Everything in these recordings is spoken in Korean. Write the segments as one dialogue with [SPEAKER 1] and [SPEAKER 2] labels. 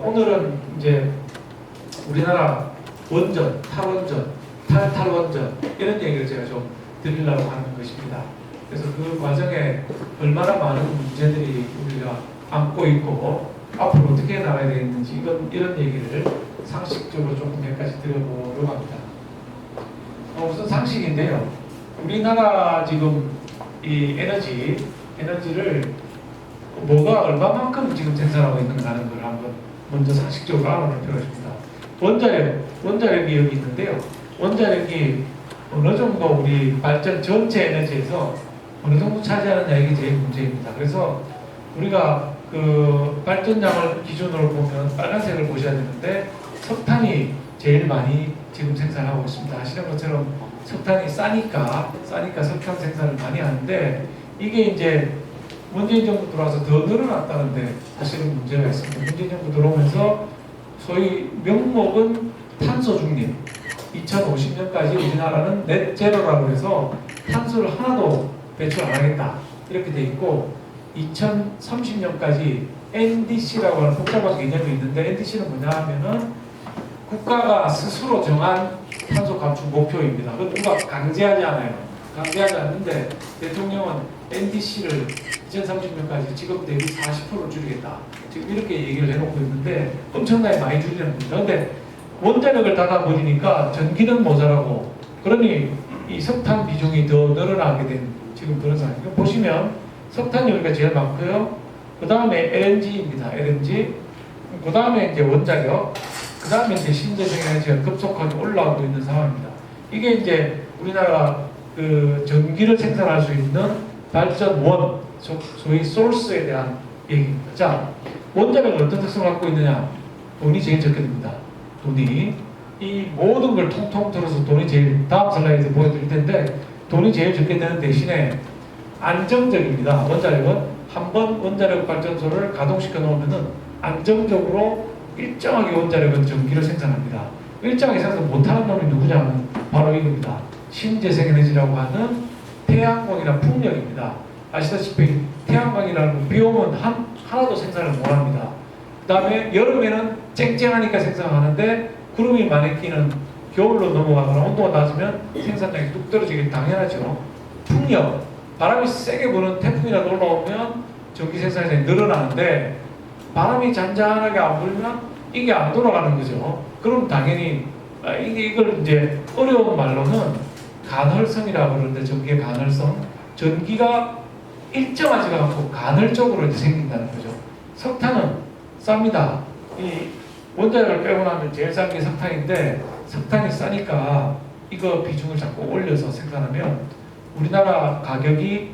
[SPEAKER 1] 오늘은 이제 우리나라 원전, 탈원전, 탈원전 이런 얘기를 제가 좀 드리려고 하는 것입니다. 그래서 그 과정에 얼마나 많은 문제들이 우리가 안고 있고 앞으로 어떻게 나가야 되겠는지 이런 얘기를 상식적으로 조금 몇 가지 드려보려고 합니다. 우선 상식인데요. 우리나라 지금 이 에너지를 뭐가 얼마만큼 지금 생산하고 있는가 하는 걸 한번 먼저 상식적으로 알아볼 필요가 있습니다. 원자력이 여기 있는데요. 원자력이 어느 정도 우리 발전 전체 에너지에서 어느 정도 차지하느냐 이게 제일 문제입니다. 그래서 우리가 그 발전량을 기준으로 보면 빨간색을 보셔야 되는데 석탄이 제일 많이 지금 생산하고 있습니다. 아시는 것처럼 석탄이 싸니까 석탄 생산을 많이 하는데 이게 이제 문재인 정부 들어와서 더 늘어났다는데 사실은 문제가 있습니다. 문재인 정부 들어오면서 소위 명목은 탄소 중립 2050년까지 우리나라는 넷 제로라고 해서 탄소를 하나도 배출 안 하겠다 이렇게 돼 있고 2030년까지 NDC라고 하는 복잡한 개념이 있는데 NDC는 뭐냐 하면은 국가가 스스로 정한 탄소 감축 목표입니다. 그건 누가 강제하지 않아요. 강제하지 않는데 대통령은 NDC를 2030년까지 지금 대비 40% 줄이겠다. 지금 이렇게 얘기를 해놓고 있는데 엄청나게 많이 줄이는 겁니다. 그런데 원자력을 닫아버리니까 전기는 모자라고 그러니 이 석탄 비중이 더 늘어나게 된 지금 그런 상황이에요. 보시면 석탄이 우리가 제일 많고요. 그 다음에 LNG입니다. LNG. 그 다음에 이제 원자력. 그 다음에 이제 신재생 에너지가 급속하게 올라오고 있는 상황입니다. 이게 이제 우리나라가 그 전기를 생산할 수 있는 발전원, 소위 소스에 대한 얘기입니다. 자, 원자력은 어떤 특성을 갖고 있느냐? 돈이 제일 적게 듭니다. 돈이. 이 모든 걸 통통 들어서 돈이 제일, 다음 슬라이드 보여드릴 텐데, 돈이 제일 적게 되는 대신에 안정적입니다. 원자력은 한번 원자력 발전소를 가동시켜 놓으면은 안정적으로 일정하게 원자력은 전기를 생산합니다. 일정하게 생산 못하는 놈이 누구냐면 바로 이겁니다. 신재생에너지라고 하는 태양광이나 풍력입니다. 아시다시피 태양광이라는 건 비 오면 하나도 생산을 못합니다. 그 다음에 여름에는 쨍쨍하니까 생산하는데 구름이 많이 끼는 겨울로 넘어가거나 온도가 낮으면 생산량이 뚝 떨어지기 당연하죠. 풍력, 바람이 세게 부는 태풍이라도 올라오면 전기 생산량이 늘어나는데 바람이 잔잔하게 안 불면 이게 안 돌아가는 거죠. 그럼 당연히 이걸 이제 어려운 말로는 간헐성이라고 그러는데 전기의 간헐성, 전기가 일정하지가 않고 간헐적으로 이제 생긴다는 거죠. 석탄은 쌉니다. 이 원자력을 빼고 나면 제일 싼 게 석탄인데 석탄이 싸니까 이거 비중을 자꾸 올려서 생산하면 우리나라 가격이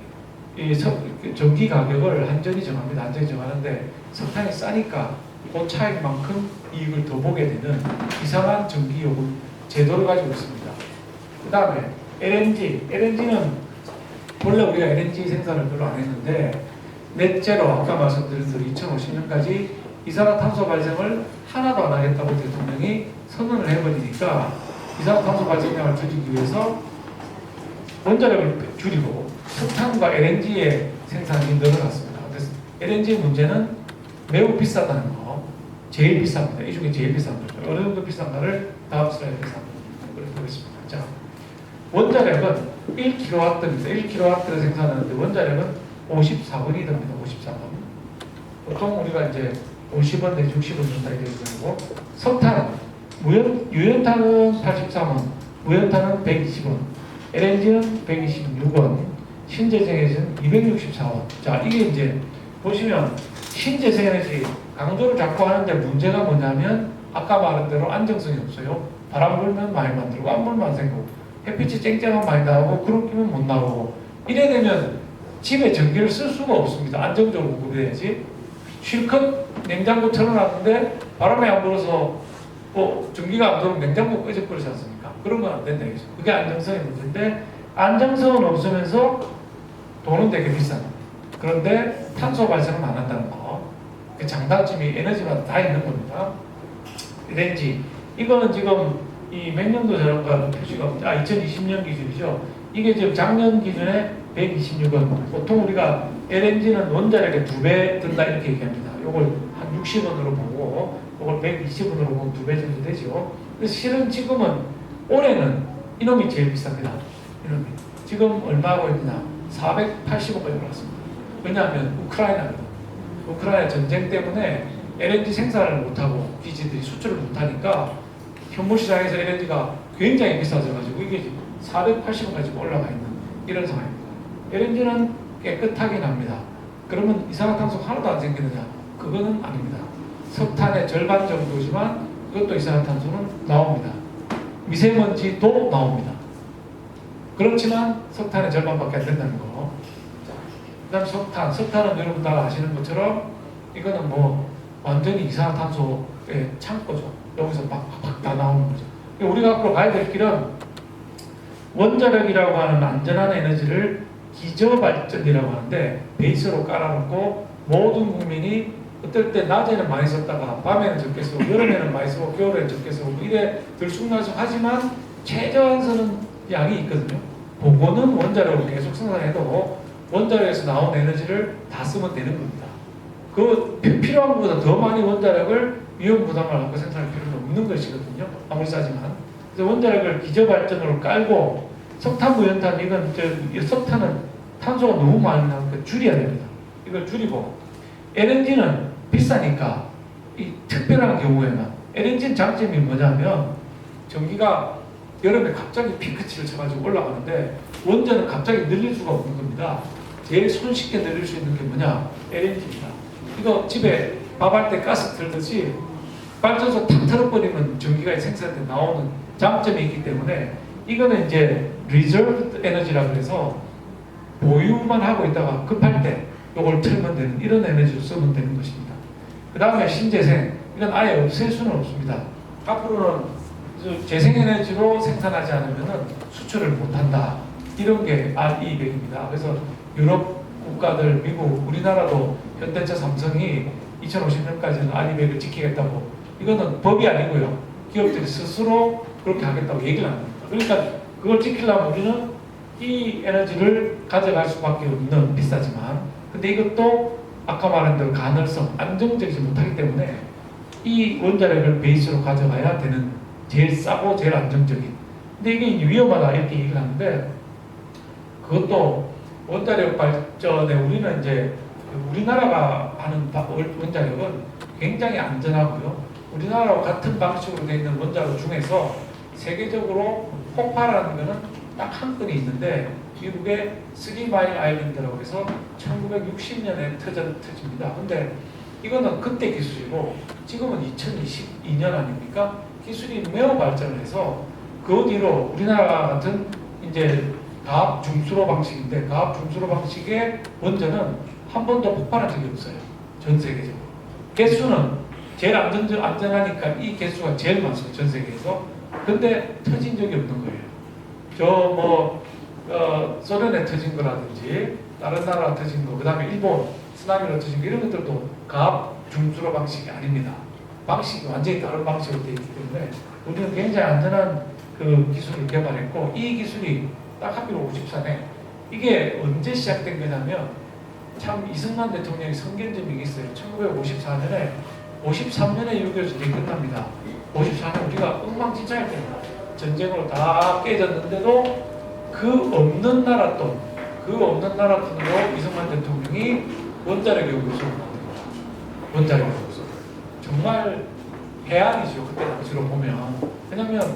[SPEAKER 1] 전기 가격을 한전이 정합니다. 한전이 정하는데 석탄이 싸니까 그 차이만큼 이익을 더 보게 되는 이상한 전기요금 제도를 가지고 있습니다. 그 다음에 LNG는 원래 우리가 LNG 생산을 별로 안 했는데 넷제로 아까 말씀드린 대로 2050년까지 이산화탄소 발생을 하나도 안 하겠다고 대통령이 선언을 해버리니까 이산화탄소 발생량을 줄이기 위해서 원자력을 줄이고 석탄과 LNG의 생산이 늘어났습니다. 그래서 LNG 문제는 매우 비싸다는 거, 제일 비쌉니다. 이 중에 제일 비싼 거죠. 어느 정도 비싼가를 다음 슬라이드에서 한번 보겠습니다. 자, 원자력은 1kW입니다. 1kW를 생산하는데 원자력은 54원이 됩니다. 54원. 보통 우리가 이제 50원 내지 60원 정도 이렇게 되고 석탄은 유연탄은 83원, 무연탄은 120원, LNG는 126원, 신재생에너지는 264원. 자, 이게 이제 보시면 신재생에너지 강조를 자꾸 하는데 문제가 뭐냐면 아까 말한 대로 안정성이 없어요. 바람 불면 많이 만들고 안 불면 안 생기고 햇빛이 쨍쨍하면 많이 나오고 구름 끼면 못 나오고 이래 되면 집에 전기를 쓸 수가 없습니다. 안정적으로 공급해야지. 실컷 냉장고 틀어놨는데 바람이 안 불어서 전기가 안 들어오면 냉장고 끄적거리지 않습니까? 그런 건 안 된다 이거죠. 그게 안정성의 문제인데 안정성은 없으면서 돈은 되게 비싼. 그런데 탄소 발생은 안 한다는 거. 그 장단점이 에너지마다 다 있는 겁니다. LNG 이거는 지금 이 몇 년도 전인가 표시가 2020년 기준이죠. 이게 지금 작년 기준에 126원. 보통 우리가 LNG는 원자력의 2배 든다 이렇게 얘기합니다. 이 요걸 한 60원으로 보고 요걸 120원으로 보면 2배 정도 되죠. 그래서 실은 지금은 올해는 이놈이 제일 비쌉니다. 이놈이 지금 얼마 하고 있느냐 480원까지 올랐습니다. 왜냐하면 우크라이나거든. 우크라이나 전쟁 때문에 LNG 생산을 못하고 기지들이 수출을 못하니까 현물시장에서 LNG가 굉장히 비싸져가지고 이게 480원까지 올라가 있는 이런 상황입니다. LNG는 깨끗하긴 합니다. 그러면 이산화탄소 하나도 안 생기느냐? 그거는 아닙니다. 석탄의 절반 정도지만 그것도 이산화탄소는 나옵니다. 미세먼지도 나옵니다. 그렇지만 석탄의 절반밖에 안 된다는 거. 그 다음 석탄은 여러분 다 아시는 것처럼 이거는 뭐 완전히 이산화탄소의 창고죠. 여기서 막 다 나오는 거죠. 우리가 앞으로 가야 될 길은 원자력이라고 하는 안전한 에너지를 기저발전이라고 하는데 베이스로 깔아놓고 모든 국민이 어떨 때 낮에는 많이 썼다가 밤에는 적게 쓰고 여름에는 많이 쓰고 겨울에는 적게 쓰고 이래 들쑥날쑥 하지만 최저한선은 양이 있거든요. 그거는 원자력으로 계속 생산해도 원자력에서 나온 에너지를 다 쓰면 되는 겁니다. 그 필요한 것보다 더 많이 원자력을 위험 부담을 하고 생산할 필요는 없는 것이거든요. 아무리 싸지만. 그래서 원자력을 기저발전으로 깔고 석탄, 무연탄 이건 석탄은 탄소가 너무 많이 나오니까 줄여야 됩니다. 이걸 줄이고 LNG는 비싸니까 이 특별한 경우에만 LNG는 장점이 뭐냐면 전기가 여름에 갑자기 피크치를 쳐가지고 올라가는데 원전은 갑자기 늘릴 수가 없는 겁니다. 제일 손쉽게 늘릴 수 있는 게 뭐냐? LNG입니다. 이거 집에 밥할 때 가스 틀듯이 발전소 탁 틀어버리면 전기가 생산돼 나오는 장점이 있기 때문에 이거는 이제 리저브 에너지라고 해서 보유만 하고 있다가 급할 때 이걸 틀면 되는 이런 에너지를 쓰면 되는 것입니다. 그 다음에 신재생 이건 아예 없앨 수는 없습니다. 앞으로는 재생에너지로 생산하지 않으면 수출을 못한다. 이런 게 RE100입니다. 그래서 유럽 국가들, 미국, 우리나라도 현대차, 삼성이 2050년까지는 RE100을 지키겠다고 이거는 법이 아니고요. 기업들이 스스로 그렇게 하겠다고 얘기를 합니다. 그러니까 그걸 지키려면 우리는 이 에너지를 가져갈 수밖에 없는 비싸지만 근데 이것도 아까 말한 대로 가능성, 안정적이지 못하기 때문에 이 원자력을 베이스로 가져가야 되는 제일 싸고 제일 안정적인 근데 이게 위험하다 이렇게 얘기를 하는데 그것도 원자력 발전에 우리는 이제 우리나라가 하는 원자력은 굉장히 안전하고요. 우리나라와 같은 방식으로 되어 있는 원자력 중에서 세계적으로 폭파라는 것은 딱 한 건이 있는데 미국의 3마일 아일랜드라고 해서 1960년에 터집니다. 근데 이거는 그때 기술이고 지금은 2022년 아닙니까? 기술이 매우 발전을 해서 그 뒤로 우리나라 같은 이제 가압 중수로 방식인데 가압 중수로 방식의 원전은 한 번도 폭발한 적이 없어요. 전 세계적으로. 개수는 제일 안전하니까 이 개수가 제일 많습니다. 전 세계에서. 근데 터진 적이 없는 거예요. 소련에 터진 거라든지 다른 나라 터진 거, 그 다음에 일본 쓰나미로 터진 거 이런 것들도 가압 중수로 방식이 아닙니다. 방식이 완전히 다른 방식으로 되어 있기 때문에 우리는 굉장히 안전한 그 기술을 개발했고 이 기술이 딱 하필 54년 이게 언제 시작된 거냐면 참 이승만 대통령이 성견점이 있어요. 1954년에 53년에 6.25 전쟁이 끝납니다. 54년 우리가 엉망진창일 때입니다. 전쟁으로 다 깨졌는데도 그 없는 나라 돈으로 이승만 대통령이 원자력 연구소를 만듭니다. 원자력 연구소. 정말 해안이죠. 그때 당시로 보면. 왜냐면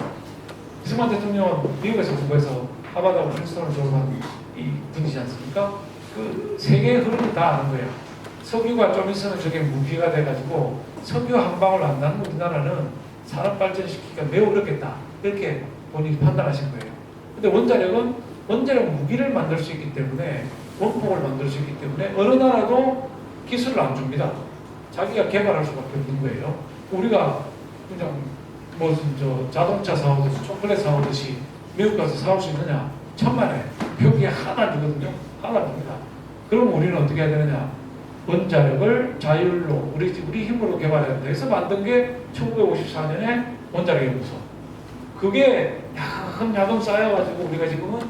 [SPEAKER 1] 이승만 대통령은 미국에서 공부해서 하버드하고 프린스턴을 졸업한 이 분이지 않습니까? 그 세계의 흐름을 다 아는 거예요. 석유가 좀 있으면 저게 무기가 돼가지고 석유 한 방울 안 나는 우리나라는 산업 발전시키기가 매우 어렵겠다. 이렇게 본인이 판단하신 거예요. 근데 원자력 무기를 만들 수 있기 때문에 원폭을 만들 수 있기 때문에 어느 나라도 기술을 안 줍니다. 자기가 개발할 수밖에 없는 거예요. 우리가 그냥 무슨 자동차 사오듯이 초콜릿 사오듯이 미국 가서 사올 수 있느냐? 천만에 벽이 하나 주거든요. 하나 줍니다. 그럼 우리는 어떻게 해야 되느냐? 원자력을 자율로 우리 힘으로 개발해야 된다. 그래서 만든 게 1954년에 원자력 연구소. 그게 야금야금 쌓여가지고 우리가 지금은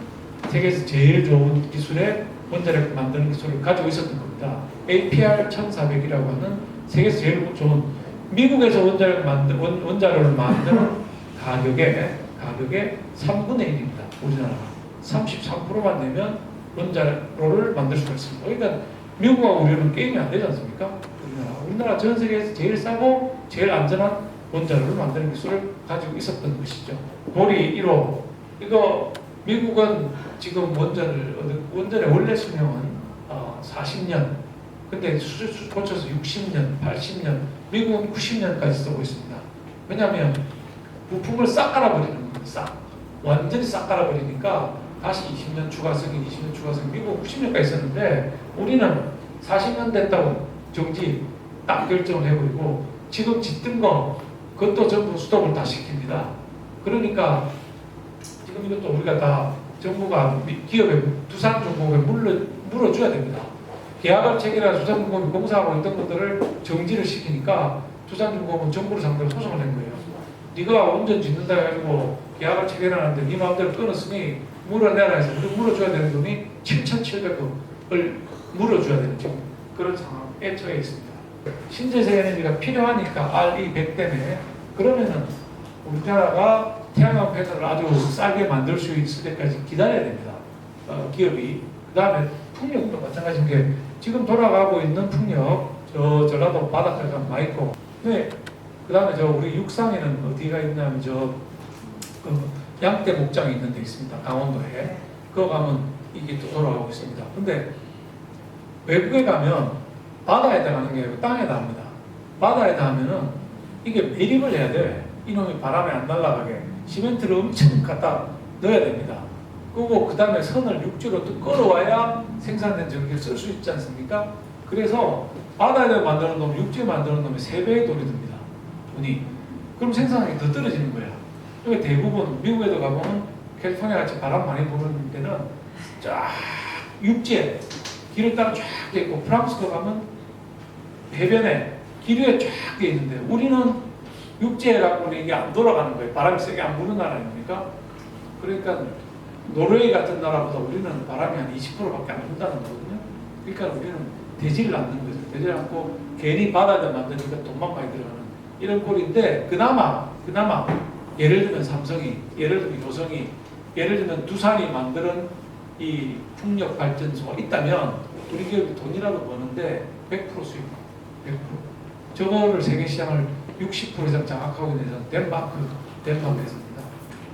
[SPEAKER 1] 세계에서 제일 좋은 기술의 원자력 만드는 기술을 가지고 있었던 겁니다. APR 1400이라고 하는 세계에서 제일 좋은 미국에서 원자로를 만드는 가격의 3분의 1입니다. 우리나라가 33%만 내면 원자로를 만들 수가 있습니다. 그러니까 미국하고 우리는 게임이 안 되지 않습니까? 우리나라 전 세계에서 제일 싸고 제일 안전한 원자로를 만드는 기술을 가지고 있었던 것이죠. 보리 1호 이거 미국은 지금 원전의 원래 수명은 40년, 근데 수술 고쳐서 60년, 80년, 미국은 90년까지 쓰고 있습니다. 왜냐하면 부품을 싹 깔아버리는 겁니다. 완전히 싹 깔아버리니까 다시 20년 추가 승인, 20년 추가 승인. 미국은 90년까지 썼는데 우리는 40년 됐다고 정지 딱 결정을 해버리고 지금 짓던 거 그것도 전부 스톱을 다 시킵니다. 그러니까 지금 이것도 우리가 다 정부가 기업에 두산중공업에 물어줘야 됩니다. 계약을 체결해서 두산중공업이 공사하고 있던 것들을 정지를 시키니까 두산중공업은 정부를 상대로 소송을 낸 거예요. 네가 운전 짓는다 해가지고 계약을 체결하는데 네 마음대로 끊었으니 물어내라 해서 물어줘야 되는 돈이 7,700억을 물어줘야 되는 지금 그런 상황에 처해 있습니다. 신재생 에너지가 필요하니까 RE100 때문에 그러면은 우리나라가 태양광 패널을 아주 싸게 만들 수 있을 때까지 기다려야 됩니다. 기업이. 그 다음에 풍력도 마찬가지인 게 지금 돌아가고 있는 풍력 전라도 바닷가에 가면 많이 있고 네. 그 다음에 우리 육상에는 어디가 있냐면 양떼 목장이 있는 데 있습니다. 강원도에. 그거 가면 이게 또 돌아가고 있습니다. 근데 외국에 가면 바다에다 가는 게 아니고 땅에다 합니다. 바다에다 하면은 이게 매립을 해야 돼. 이놈이 바람에 안 날아가게 시멘트를 엄청 갖다 넣어야 됩니다. 그리고 그 다음에 선을 육지로 또 끌어와야 생산된 전기를 쓸 수 있지 않습니까? 그래서 바다에다 만드는 놈, 육지에 만드는 놈이 3배의 돈이 듭니다. 돈이. 그럼 생산량이 더 떨어지는 거야. 그러니까 대부분 미국에도 가보면 캘리포니아 같이 바람 많이 부는 데는 쫙 육지에 길을 따라 쫙 돼 있고 프랑스도 가면 해변에 길 위에 쫙 돼 있는데 우리는 육지에 가면 이게 안 돌아가는 거예요. 바람이 세게 안 부는 나라 아닙니까? 그러니까 노르웨이 같은 나라보다 우리는 바람이 한 20%밖에 안 분다는 거거든요. 그러니까 우리는 되지를 않는 거죠. 되지 않고 괜히 바다에다 만드니까 돈만 많이 들어가는 이런 꼴인데 그나마 예를 들면 삼성이, 예를 들면 요성이, 예를 들면 두산이 만드는 이 풍력 발전소가 있다면 우리 기업이 돈이라도 버는데 100% 수익, 100%. 저거를 세계 시장을 60% 이상 장악하고 있는 데는 덴마크에서입니다.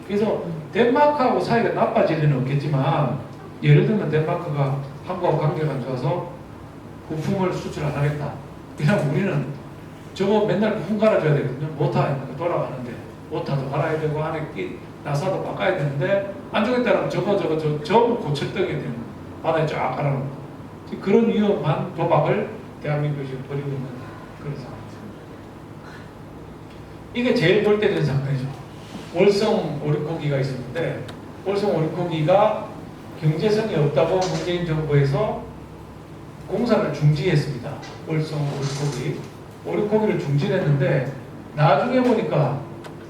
[SPEAKER 1] 그래서 덴마크하고 사이가 나빠질 리는 없겠지만 예를 들면 덴마크가 한국하고 관계가 안 좋아서 부품을 수출 안 하겠다. 그냥 우리는 저거 맨날 부품 갈아줘야 되거든요. 모터 돌아가는데 모터도 갈아야 되고 안에 나사도 바꿔야 되는데 안 주겠다면 저거 전부 고철떡이 되는 바다에 쫙 깔아놓고 그런 위험한 도박을 대한민국이 벌이고 있는 그런 상황입니다. 이게 제일 볼 때 되는 사건이죠. 월성 오리코기가 있었는데 월성 오리코기가 경제성이 없다고 문재인 정부에서 공사를 중지했습니다. 월성 오리코기를 중지했는데 나중에 보니까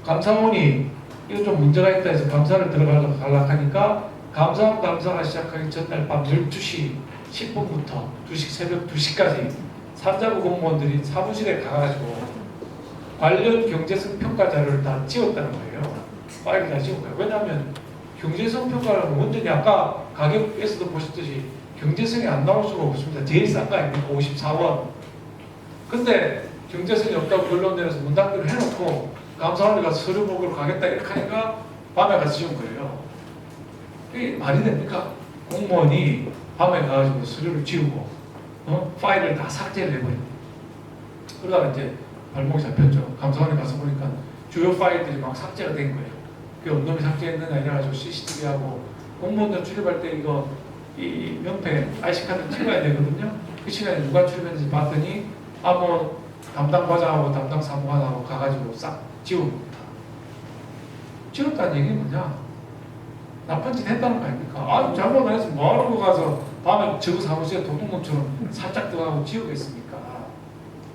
[SPEAKER 1] 감사원이 이거 좀 문제가 있다 해서 감사를 들어가려고 하니까 감사가 시작하기 전날 밤 12시 10분부터 새벽 2시까지 산자부 공무원들이 사무실에 가가지고 관련 경제성 평가 자료를 다 지웠다는 거예요. 파일을 다 지운 거예요. 왜냐하면 경제성 평가는 완전히 아까 가격에서도 보셨듯이 경제성이 안 나올 수가 없습니다. 제일 싼 거 아닙니까? 54원. 근데 경제성이 없다고 결론 내려서 문 닫기로 해놓고 감사원에 가서 서류 보기로 가겠다 이렇게 하니까 밤에 가서 지운 거예요. 이게 말이 됩니까? 공무원이 밤에 가가지고 서류를 지우고 파일을 다 삭제를 해버립니다. 그러다가 이제 발목이 잡혔죠. 감사원에 가서 보니까 주요 파일들이 막 삭제가 된 거예요. 그 놈이 삭제했느냐 이래가지고 CCTV하고 공무원들 출입할 때 이거 이 명패 IC카드 찍어야 되거든요. 그 시간에 누가 출입했는지 봤더니 뭐 담당 과장하고 담당 사무관하고 가가지고 싹 지웁니다. 지웠다는 얘기는 뭐냐? 나쁜 짓 했다는 거 아닙니까? 잘못 안 해서 뭐하러 가서 밤에 저거 사무실에 도둑놈처럼 살짝 들어가고 지우겠습니까?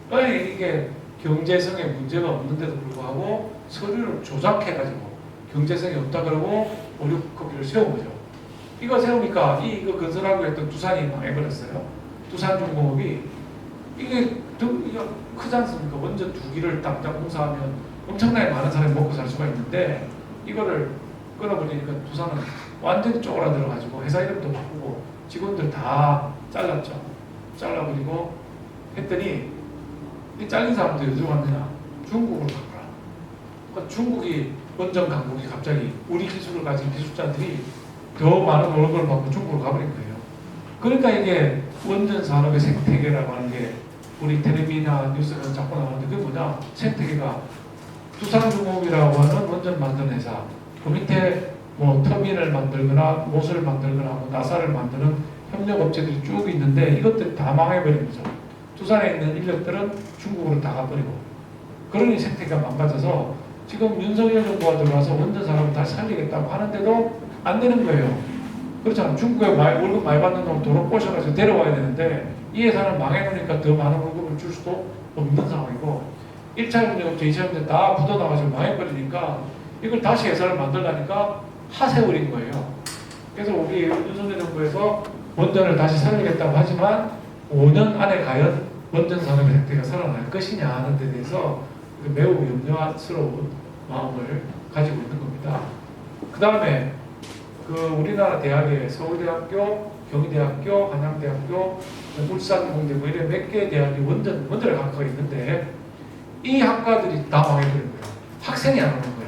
[SPEAKER 1] 그러니까 이게 경제성에 문제가 없는데도 불구하고 서류를 조작해가지고 경제성이 없다 그러고 오류코기를 세운 거죠. 이거 세우니까 이거 건설하고 했던 두산이 망해버렸어요. 두산중공업이 이게 이거 크지 않습니까? 원전 2기를 당장 공사하면 엄청나게 많은 사람이 먹고 살 수가 있는데 이거를 끊어버리니까 두산은 완전히 쪼그라들어가지고 회사 이름도 바꾸고 직원들 다 잘랐죠. 잘라버리고 했더니 이 잘린 사람들이 어디로 갔느냐? 중국으로 가더라. 그러니까 중국이 원전 강국이 갑자기 우리 기술을 가진 기술자들이 더 많은 월급을 받고 중국으로 가버린 거예요. 그러니까 이게 원전 산업의 생태계라고 하는 게 우리 텔레비나 뉴스에서 자꾸 나오는데 그게 뭐냐? 생태계가 두산중공업이라고 하는 원전 만드는 회사, 그 밑에 뭐 터빈을 만들거나 못을 만들거나 뭐 나사를 만드는 협력업체들이 쭉 있는데 이것들이 다 망해버린 거죠. 두산에 있는 인력들은 중국으로 다 가버리고 그러니 생태계가 망가져서 지금 윤석열 정부가 들어와서 원전 산업을 다시 살리겠다고 하는데도 안 되는 거예요. 그렇잖아요. 중국에 월급 많이 받는 놈 도로 꼬셔가지고 데려와야 되는데 이 회사는 망해놓으니까 더 많은 월급을 줄 수도 없는 상황이고 1차 경제업체, 2차 경제 다 붙어나가지고 망해버리니까 이걸 다시 회사를 만들라니까 하세월인 거예요. 그래서 우리 윤석열 정부에서 원전을 다시 살리겠다고 하지만 5년 안에 과연 원전 산업의 생태가 살아날 것이냐 하는 데 대해서 매우 염려스러운 마음을 가지고 있는 겁니다. 그 다음에 그 우리나라 대학에 서울대학교, 경희대학교, 한양대학교, 울산공대고 이런 몇 개의 대학이 원전을 학과가 있는데 이 학과들이 다 망해버린 거예요. 학생이 안 오는 거야.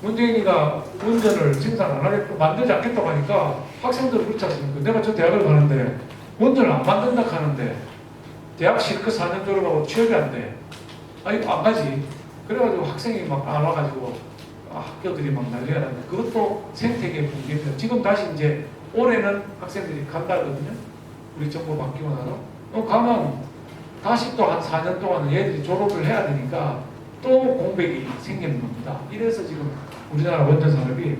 [SPEAKER 1] 문재인이가 원전을 생산 안 하겠고 만들지 않겠다고 하니까 학생들은 그렇지 않습니까? 내가 저 대학을 가는데 원전을 안 만든다 하는데 대학 실컷 4년 졸업하고 취업이 안 돼. 아 이거 안 가지. 그래가지고 학생이 막 안 와가지고 학교들이 막 난리가 났는데 그것도 생태계 붕괴입니다. 지금 다시 이제 올해는 학생들이 간다거든요. 우리 정부 바뀌고 나서 가면 다시 또 한 4년 동안은 얘들이 졸업을 해야 되니까 또 공백이 생기는 겁니다. 이래서 지금 우리나라 원전 산업이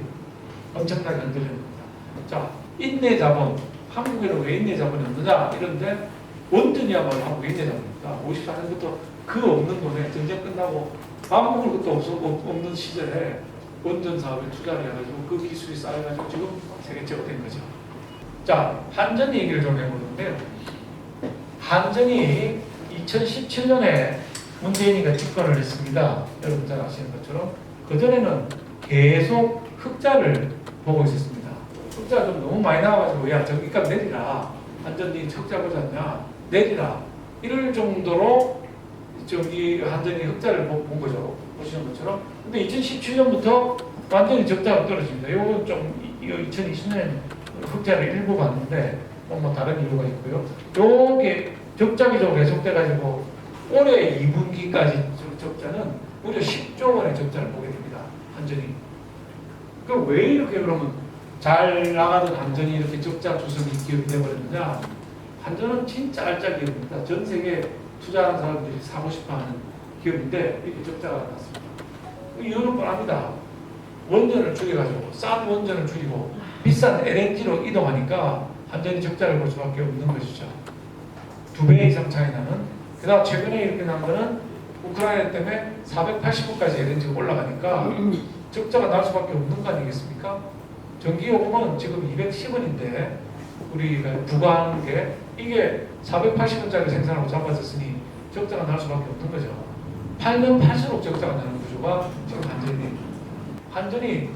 [SPEAKER 1] 엄청나게 흔들리는 겁니다. 자, 인내 자본. 한국에는 왜 인내 자본이 없느냐? 이런데 원전이야말로 한국의 인내 자본입니다. 54년부터 그 없는 돈에 전쟁 끝나고 밥 먹을 것도 없는 시절에 원전 사업에 투자를 해가지고 그 기술이 쌓여가지고 지금 세계적으로 된 거죠. 자, 한전 얘기를 좀 해보는데요. 한전이 2017년에 문재인이가 집권을 했습니다. 여러분 잘 아시는 것처럼 그전에는 계속 흑자를 보고 있었습니다. 흑자가 좀 너무 많이 나와가지고 야 전기값 내리라. 한전이 흑자 보지 않냐. 내리라. 이럴 정도로 저기 한전이 흑자를 본 거죠. 보시는 것처럼. 근데 2017년부터 완전히 적자가 떨어집니다. 이건 좀 2020년 흑자를 일부 봤는데 뭐 다른 이유가 있고요. 요게 적자기적으로 계속돼가지고 올해 2분기까지 적자는 무려 10조 원의 적자를 보게 됩니다. 한전이. 그럼 왜 이렇게 그러면 잘 나가던 한전이 이렇게 적자 투성이 기업이 되어버렸느냐? 한전은 진짜 알짜 기업입니다. 전 세계 투자하는 사람들이 사고 싶어하는 기업인데 이렇게 적자가 났습니다. 이유는 뻔합니다. 원전을 줄여가지고 싼 원전을 줄이고 비싼 LNG로 이동하니까 한전이 적자를 볼 수밖에 없는 것이죠. 2배 이상 차이 나는. 그다음 최근에 이렇게 난 거는 우크라이나 때문에 480원까지 LNG가 올라가니까 적자가 날 수밖에 없는 거 아니겠습니까? 전기요금은 지금 210원인데 우리가 부과하는 게 이게 480원짜리 생산하고 잡아졌으니 적자가 날 수밖에 없는 거죠. 팔면 팔수록 적자가 나는 구조가 지금 한전이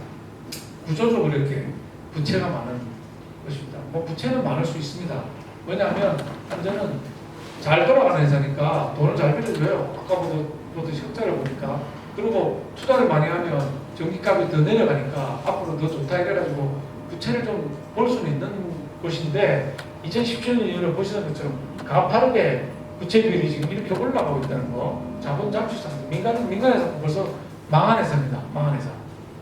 [SPEAKER 1] 구조적으로 이렇게 부채가 많은 것입니다. 뭐 부채는 많을 수 있습니다. 왜냐하면 한전은 잘 돌아가는 회사니까 돈을 잘 빌려줘요. 아까 보듯이 흑자를 보니까. 그리고 투자를 많이 하면 전기값이 더 내려가니까 앞으로 더 좋다 이래가지고 부채를 좀 볼 수는 있는 것인데 2017년 이후로 보시는 것처럼 가파르게 부채 비율이 지금 이렇게 올라가고 있다는 거. 자본 잠수상 민간에서 벌써 망한 회사입니다. 망한 회사.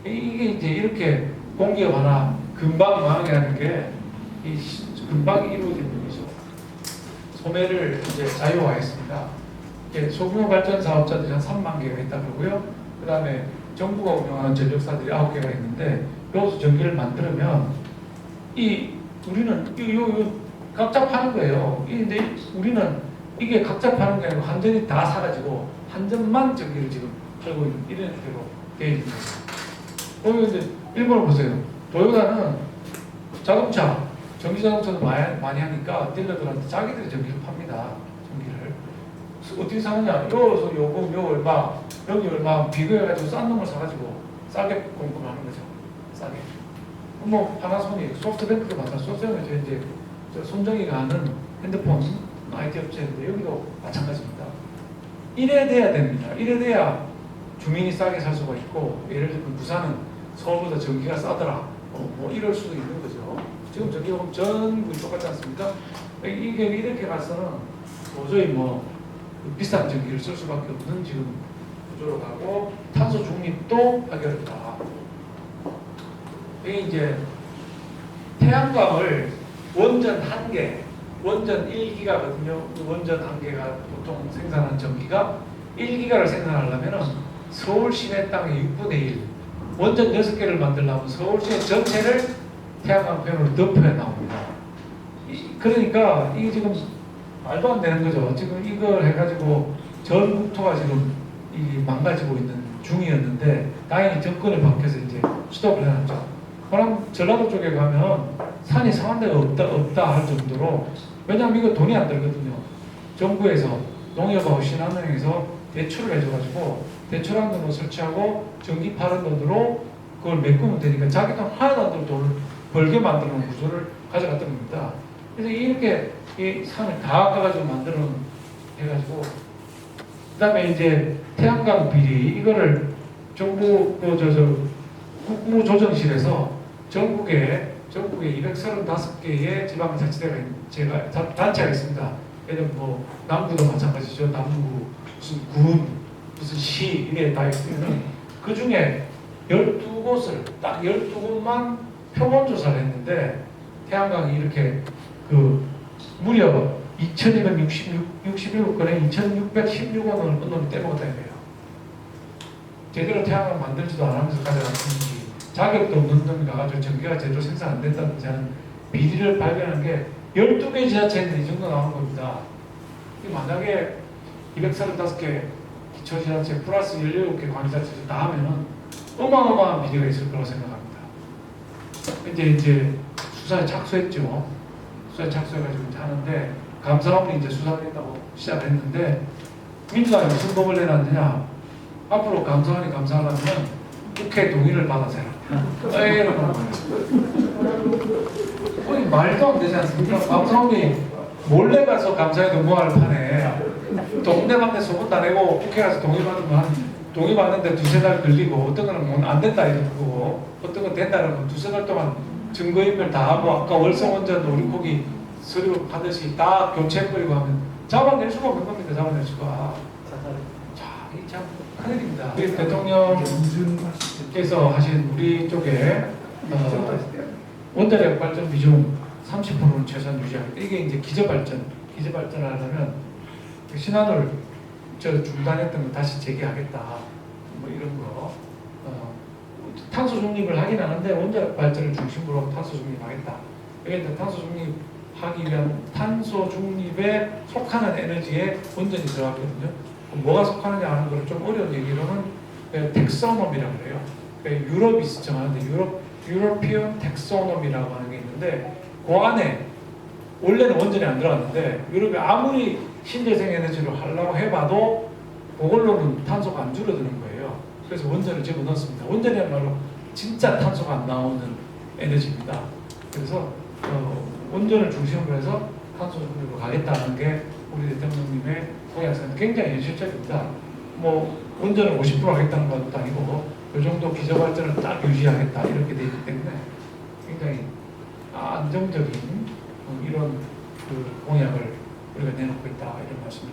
[SPEAKER 1] 이게 이제 이렇게 공기업 하나 금방 망하게 하는 게 금방 이루어지는 거죠. 소매를 이제 자유화했습니다. 소규모 발전 사업자들이 한 3만 개가 있다 그러고요. 그 다음에 정부가 운영하는 전력사들이 9개가 있는데 여기서 전기를 만들면 우리는 각자 파는 거예요. 근데 우리는 이게 각자 파는 게 아니고 한전이 다 사가지고 한전만 전기를 지금 팔고 있는 이런 식으로 되어 있는 거예요. 이제 일본을 보세요. 도요타는 자동차, 전기 자동차도 많이 하니까 딜러들한테 자기들이 전기를 팝니다. 전기를. 어떻게 사느냐? 여기서 요금 요 얼마, 여기 얼마 비교해가지고 싼 놈을 사가지고 싸게 공급하는 거죠. 싸게. 뭐 파나소닉, 소프트뱅크도 마찬가지. 소프트뱅크도 이제 손정이가 하는 핸드폰 IT 업체인데 여기도 마찬가지입니다. 이래 돼야 됩니다. 이래 돼야 주민이 싸게 살 수가 있고, 예를 들면 부산은 서울보다 전기가 싸더라. 뭐 이럴 수도 있는 거죠. 지금 전기 요금 전부 똑같지 않습니까? 이게 이렇게 가서는 도저히 뭐 비싼 전기를 쓸 수밖에 없는 지금 구조로 가고, 탄소 중립도 하기 어렵다. 이게 이제 태양광을 원전 1개, 원전 1기가거든요. 그 원전 1개가 보통 생산한 전기가 1기가를 생산하려면 서울 시내 땅의 6분의 1, 원전 6개를 만들려면 서울 시내 전체를 태양광 패널로 덮어야 나옵니다. 그러니까 이게 지금 말도 안 되는 거죠. 지금 이걸 해가지고 전 국토가 지금 이 망가지고 있는 중이었는데, 다행히 정권이 바뀌어서 이제 스톱을 해놨죠. 그럼 전라도 쪽에 가면 산이 상한 데가 없다 할 정도로, 왜냐하면 이거 돈이 안 들거든요. 정부에서 농협하고 신한은행에서 대출을 해줘가지고 대출한 돈으로 설치하고 전기 파는 돈으로 그걸 메꾸면 되니까 자기 돈 하나도 안 들고 돈을 벌게 만드는 구조를 가져갔던 겁니다. 그래서 이렇게 이 산을 다 깎아가지고 만들어 해가지고, 그 다음에 이제 태양광 비리, 이거를 정부 국무조정실에서 전국에 235개의 지방자치대가 제가 단체가 있습니다. 예를 들면 뭐 남구도 마찬가지죠. 남구 무슨 군 무슨 시 이게 다 있으면 그 중에 12곳을 딱 12곳만 표본 조사를 했는데, 태양광이 이렇게 그 무려 2,267건에 2,616원 원을 떼먹었다 이거예요. 제대로 태양광 만들지도 않으면서 가져갔는지, 자격도 없는 놈이 가가지고 전기가 제대로 생산 안 된다든지 하는 비리를 발견한 게 12개 지자체인데 이 정도 나오는 겁니다. 만약에 235개 기초지자체 플러스 17개 관리자체 다 하면은 어마어마한 비리가 있을 거라고 생각합니다. 이제 수사에 착수했죠. 수사에 착수해가지고 이제 하는데, 감사원이 이제 수사하겠다고 시작했는데, 민주당이 무슨 법을 내놨느냐? 앞으로 감사원이 감사하려면 국회 동의를 받아서 해라. 이러는 거예요. 말도 안 되지 않습니까? 감사원이 몰래 가서 감사에 동의할 판에 동네방네 소문 다 내고 국회 가서 동의받으면 동의받는데 두세 달 걸리고, 어떤 거는 뭐 안 된다 이런 거고, 어떤 건 된다는 건 두세 달 동안 증거인멸 다 하고, 아까 월성원전 우리 거기 서류 하듯이 다 교체해버리고 하면 잡아낼 수가 없는 겁니다. 잡아낼 수가. 자, 이 참 큰일입니다. 우리 대통령께서 하신 우리 쪽에 원자력 발전 비중 30%는 최소한 유지하겠다. 이게 이제 기저발전을 하려면 신한울 중단했던 거 다시 재개하겠다. 뭐 이런 거. 탄소 중립을 하긴 하는데 원자력 발전을 중심으로 탄소 중립하겠다. 이게 탄소 중립하기 위한 탄소 중립에 속하는 에너지에 원전이 들어갔거든요. 뭐가 속하느냐 하는 걸 좀 어려운 얘기로는 텍소놈이라고 그래요. 유럽이 정하는데 유러피언 텍소놈이라고 하는 게 있는데, 그 안에 원래는 원전이 안 들어갔는데 유럽이 아무리 신재생 에너지로 하려고 해봐도 그걸로는 탄소가 안 줄어드는 거예요. 그래서 원전을 집어넣었습니다. 원전이야말로 진짜 탄소가 안 나오는 에너지입니다. 그래서 원전을 중심으로 해서 탄소 중립으로 가겠다는 게 우리 대통령님의 공약은 굉장히 현실적입니다. 뭐 원전을 50% 하겠다는 것도 아니고 이 정도 기저발전을 딱 유지하겠다 이렇게 되어 있기 때문에 굉장히 안정적인 이런 그 공약을 우리가 내놓고 있다 이런 말씀.